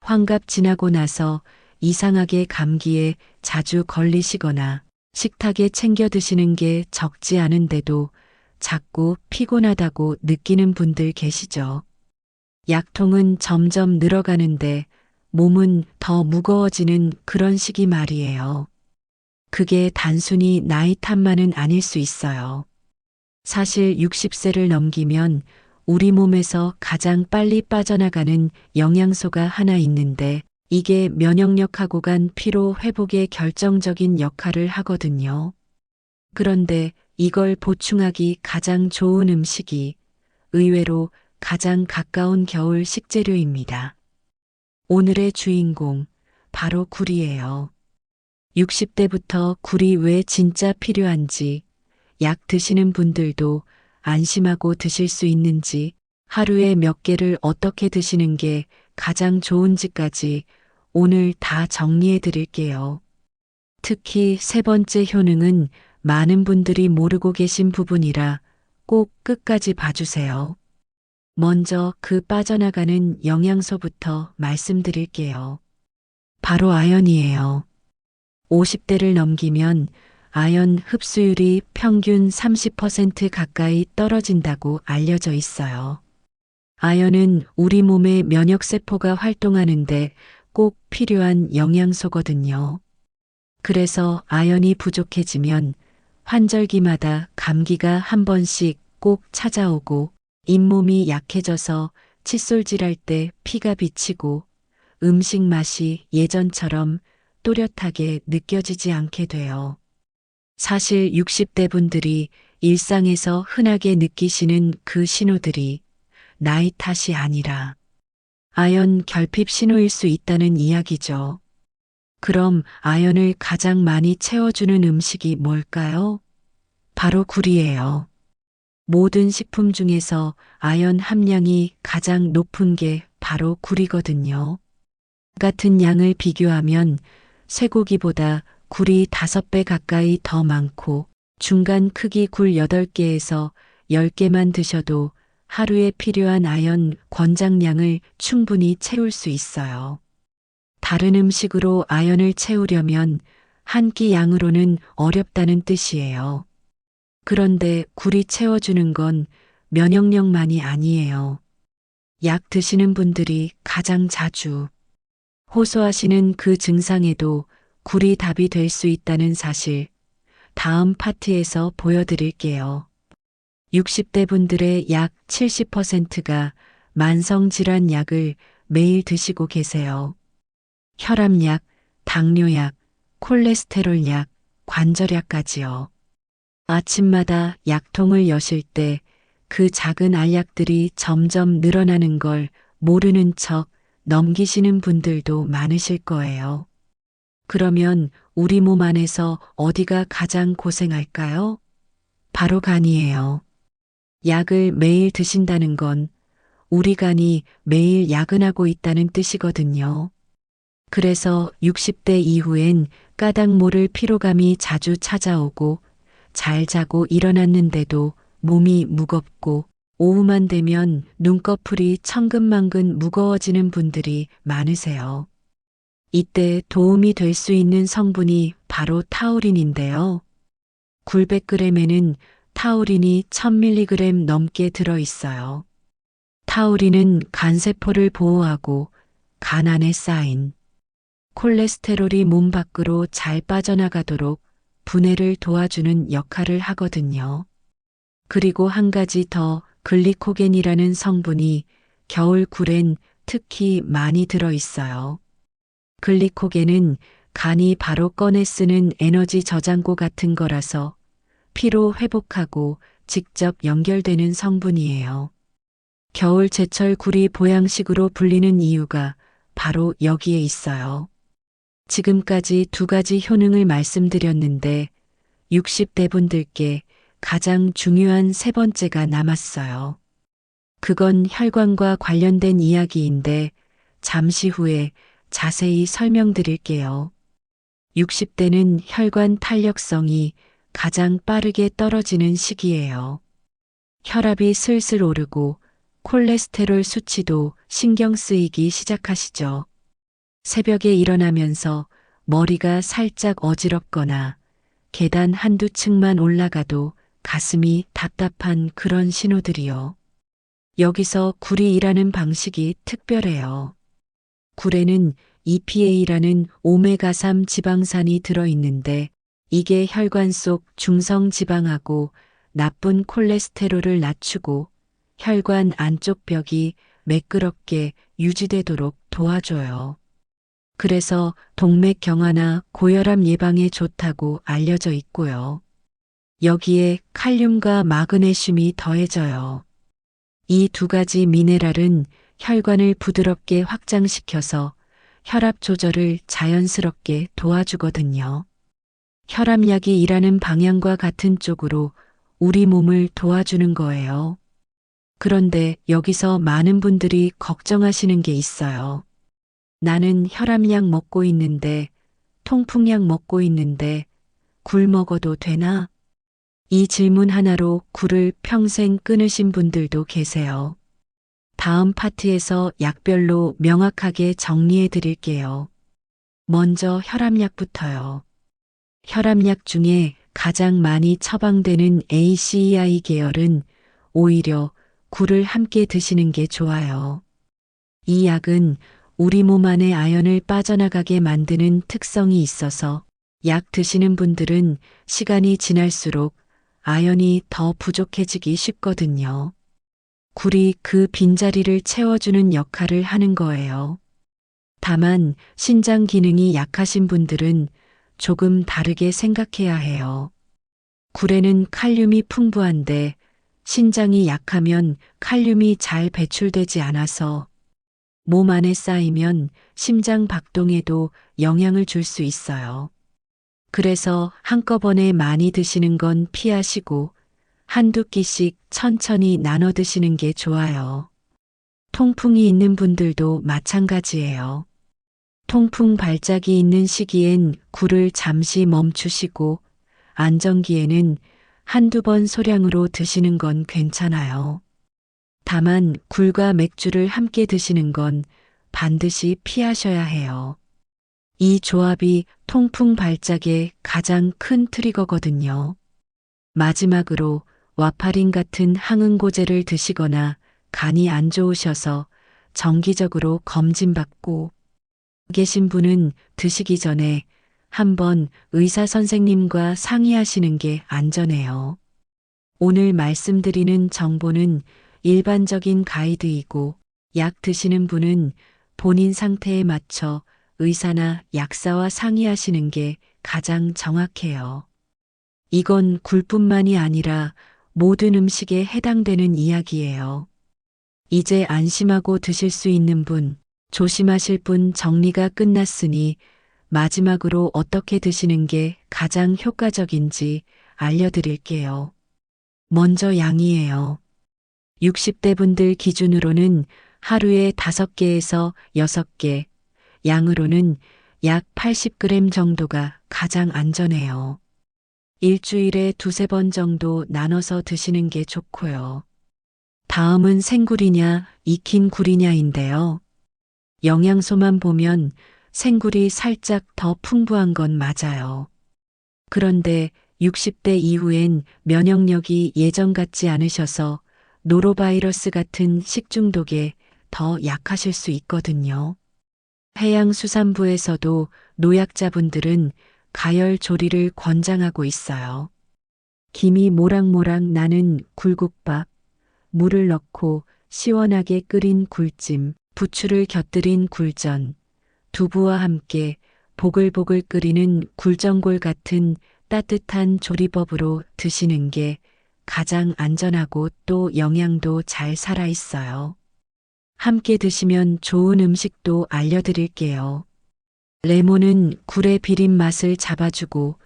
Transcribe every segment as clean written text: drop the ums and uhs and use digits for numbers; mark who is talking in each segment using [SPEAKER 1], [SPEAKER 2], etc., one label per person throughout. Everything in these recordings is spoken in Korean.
[SPEAKER 1] 환갑 지나고 나서 이상하게 감기에 자주 걸리시거나 식탁에 챙겨 드시는 게 적지 않은데도 자꾸 피곤하다고 느끼는 분들 계시죠? 약통은 점점 늘어가는데 몸은 더 무거워지는 그런 시기 말이에요. 그게 단순히 나이 탓만은 아닐 수 있어요. 사실 60세를 넘기면 우리 몸에서 가장 빨리 빠져나가는 영양소가 하나 있는데 이게 면역력하고 간 피로 회복에 결정적인 역할을 하거든요. 그런데 이걸 보충하기 가장 좋은 음식이 의외로 가장 가까운 겨울 식재료입니다. 오늘의 주인공, 바로 굴이에요. 60대부터 굴이 왜 진짜 필요한지, 약 드시는 분들도 안심하고 드실 수 있는지, 하루에 몇 개를 어떻게 드시는 게 가장 좋은지까지 오늘 다 정리해 드릴게요. 특히 세 번째 효능은 많은 분들이 모르고 계신 부분이라 꼭 끝까지 봐주세요. 먼저 그 빠져나가는 영양소부터 말씀드릴게요. 바로 아연이에요. 50대를 넘기면 아연 흡수율이 평균 30% 가까이 떨어진다고 알려져 있어요. 아연은 우리 몸의 면역세포가 활동하는데 꼭 필요한 영양소거든요. 그래서 아연이 부족해지면 환절기마다 감기가 한 번씩 꼭 찾아오고 잇몸이 약해져서 칫솔질할 때 피가 비치고 음식 맛이 예전처럼 또렷하게 느껴지지 않게 돼요. 사실 60대 분들이 일상에서 흔하게 느끼시는 그 신호들이 나이 탓이 아니라 아연 결핍 신호일 수 있다는 이야기죠. 그럼 아연을 가장 많이 채워주는 음식이 뭘까요? 바로 굴이에요. 모든 식품 중에서 아연 함량이 가장 높은 게 바로 굴이거든요. 같은 양을 비교하면 쇠고기보다 굴이 5배 가까이 더 많고 중간 크기 굴 8개에서 10개만 드셔도 하루에 필요한 아연 권장량을 충분히 채울 수 있어요. 다른 음식으로 아연을 채우려면 한 끼 양으로는 어렵다는 뜻이에요. 그런데 굴이 채워주는 건 면역력만이 아니에요. 약 드시는 분들이 가장 자주 호소하시는 그 증상에도 굴이 답이 될 수 있다는 사실, 다음 파트에서 보여드릴게요. 60대 분들의 약 70%가 만성질환 약을 매일 드시고 계세요. 혈압약, 당뇨약, 콜레스테롤 약, 관절약까지요. 아침마다 약통을 여실 때 그 작은 알약들이 점점 늘어나는 걸 모르는 척 넘기시는 분들도 많으실 거예요. 그러면 우리 몸 안에서 어디가 가장 고생할까요? 바로 간이에요. 약을 매일 드신다는 건 우리 간이 매일 야근하고 있다는 뜻이거든요. 그래서 60대 이후엔 까닭 모를 피로감이 자주 찾아오고 잘 자고 일어났는데도 몸이 무겁고 오후만 되면 눈꺼풀이 천근만근 무거워지는 분들이 많으세요. 이때 도움이 될 수 있는 성분이 바로 타우린인데요. 굴 100g에는 타우린이 1000mg 넘게 들어있어요. 타우린은 간세포를 보호하고 간 안에 쌓인 콜레스테롤이 몸 밖으로 잘 빠져나가도록 분해를 도와주는 역할을 하거든요. 그리고 한 가지 더 글리코겐이라는 성분이 겨울 굴엔 특히 많이 들어있어요. 글리코겐은 간이 바로 꺼내 쓰는 에너지 저장고 같은 거라서 피로 회복하고 직접 연결되는 성분이에요. 겨울 제철 굴이 보양식으로 불리는 이유가 바로 여기에 있어요. 지금까지 두 가지 효능을 말씀드렸는데 60대 분들께 가장 중요한 세 번째가 남았어요. 그건 혈관과 관련된 이야기인데 잠시 후에 자세히 설명드릴게요. 60대는 혈관 탄력성이 가장 빠르게 떨어지는 시기예요. 혈압이 슬슬 오르고 콜레스테롤 수치도 신경 쓰이기 시작하시죠. 새벽에 일어나면서 머리가 살짝 어지럽거나 계단 한두 층만 올라가도 가슴이 답답한 그런 신호들이요. 여기서 굴이 일하는 방식이 특별해요. 굴에는 EPA라는 오메가3 지방산이 들어있는데 이게 혈관 속 중성 지방하고 나쁜 콜레스테롤을 낮추고 혈관 안쪽 벽이 매끄럽게 유지되도록 도와줘요. 그래서 동맥 경화나 고혈압 예방에 좋다고 알려져 있고요. 여기에 칼륨과 마그네슘이 더해져요. 이 두 가지 미네랄은 혈관을 부드럽게 확장시켜서 혈압 조절을 자연스럽게 도와주거든요. 혈압약이 일하는 방향과 같은 쪽으로 우리 몸을 도와주는 거예요. 그런데 여기서 많은 분들이 걱정하시는 게 있어요. 나는 혈압약 먹고 있는데, 통풍약 먹고 있는데, 굴 먹어도 되나? 이 질문 하나로 굴을 평생 끊으신 분들도 계세요. 다음 파트에서 약별로 명확하게 정리해 드릴게요. 먼저 혈압약부터요. 혈압약 중에 가장 많이 처방되는 ACEI 계열은 오히려 굴을 함께 드시는 게 좋아요. 이 약은 우리 몸 안에 아연을 빠져나가게 만드는 특성이 있어서 약 드시는 분들은 시간이 지날수록 아연이 더 부족해지기 쉽거든요. 굴이 그 빈자리를 채워주는 역할을 하는 거예요. 다만 신장 기능이 약하신 분들은 조금 다르게 생각해야 해요. 굴에는 칼륨이 풍부한데 신장이 약하면 칼륨이 잘 배출되지 않아서 몸 안에 쌓이면 심장 박동에도 영향을 줄 수 있어요. 그래서 한꺼번에 많이 드시는 건 피하시고 한두 끼씩 천천히 나눠 드시는 게 좋아요. 통풍이 있는 분들도 마찬가지예요. 통풍 발작이 있는 시기엔 굴을 잠시 멈추시고 안정기에는 한두 번 소량으로 드시는 건 괜찮아요. 다만 굴과 맥주를 함께 드시는 건 반드시 피하셔야 해요. 이 조합이 통풍 발작의 가장 큰 트리거거든요. 마지막으로 와파린 같은 항응고제를 드시거나 간이 안 좋으셔서 정기적으로 검진받고 계신 분은 드시기 전에 한번 의사 선생님과 상의하시는 게 안전해요. 오늘 말씀드리는 정보는 일반적인 가이드이고 약 드시는 분은 본인 상태에 맞춰 의사나 약사와 상의하시는 게 가장 정확해요. 이건 굴뿐만이 아니라 모든 음식에 해당되는 이야기예요. 이제 안심하고 드실 수 있는 분, 조심하실 분 정리가 끝났으니 마지막으로 어떻게 드시는 게 가장 효과적인지 알려드릴게요. 먼저 양이에요. 60대 분들 기준으로는 하루에 5개에서 6개, 양으로는 약 80g 정도가 가장 안전해요. 일주일에 2~3번 정도 나눠서 드시는 게 좋고요. 다음은 생굴이냐, 익힌 굴이냐인데요. 영양소만 보면 생굴이 살짝 더 풍부한 건 맞아요. 그런데 60대 이후엔 면역력이 예전 같지 않으셔서 노로바이러스 같은 식중독에 더 약하실 수 있거든요. 해양수산부에서도 노약자분들은 가열 조리를 권장하고 있어요. 김이 모락모락 나는 굴국밥, 물을 넣고 시원하게 끓인 굴찜, 부추를 곁들인 굴전, 두부와 함께 보글보글 끓이는 굴전골 같은 따뜻한 조리법으로 드시는 게 가장 안전하고 또 영양도 잘 살아있어요. 함께 드시면 좋은 음식도 알려드릴게요. 레몬은 굴의 비린 맛을 잡아주고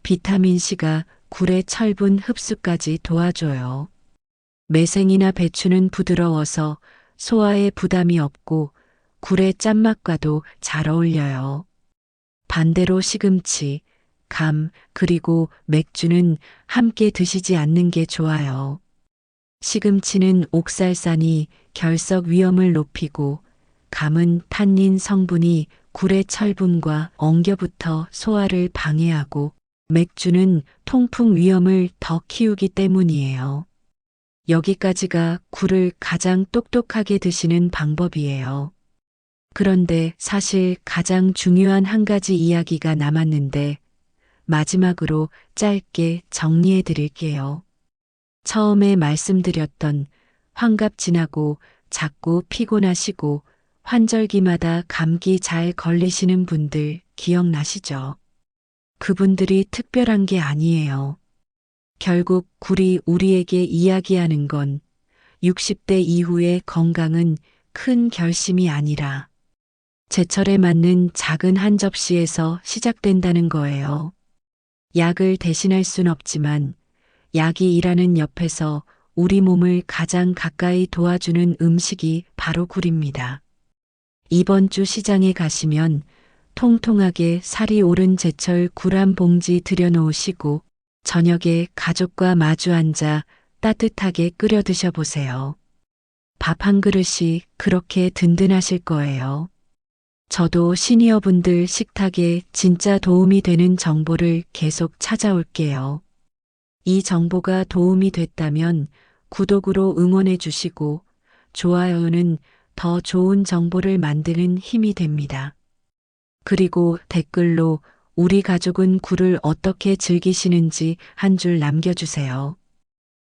[SPEAKER 1] 비타민C가 굴의 철분 흡수까지 도와줘요. 매생이나 배추는 부드러워서 소화에 부담이 없고 굴의 짠맛과도 잘 어울려요. 반대로 시금치, 감, 그리고 맥주는 함께 드시지 않는 게 좋아요. 시금치는 옥살산이 결석 위험을 높이고 감은 탄닌 성분이 굴의 철분과 엉겨붙어 소화를 방해하고 맥주는 통풍 위험을 더 키우기 때문이에요. 여기까지가 굴을 가장 똑똑하게 드시는 방법이에요. 그런데 사실 가장 중요한 한 가지 이야기가 남았는데 마지막으로 짧게 정리해 드릴게요. 처음에 말씀드렸던 환갑 지나고 자꾸 피곤하시고 환절기마다 감기 잘 걸리시는 분들 기억나시죠? 그분들이 특별한 게 아니에요. 결국 굴이 우리에게 이야기하는 건 60대 이후의 건강은 큰 결심이 아니라 제철에 맞는 작은 한 접시에서 시작된다는 거예요. 약을 대신할 순 없지만 약이 일하는 옆에서 우리 몸을 가장 가까이 도와주는 음식이 바로 굴입니다. 이번 주 시장에 가시면 통통하게 살이 오른 제철 굴 한 봉지 들여놓으시고 저녁에 가족과 마주 앉아 따뜻하게 끓여 드셔보세요. 밥 한 그릇이 그렇게 든든하실 거예요. 저도 시니어분들 식탁에 진짜 도움이 되는 정보를 계속 찾아올게요. 이 정보가 도움이 됐다면 구독으로 응원해 주시고 좋아요는 더 좋은 정보를 만드는 힘이 됩니다. 그리고 댓글로 우리 가족은 굴을 어떻게 즐기시는지 한 줄 남겨주세요.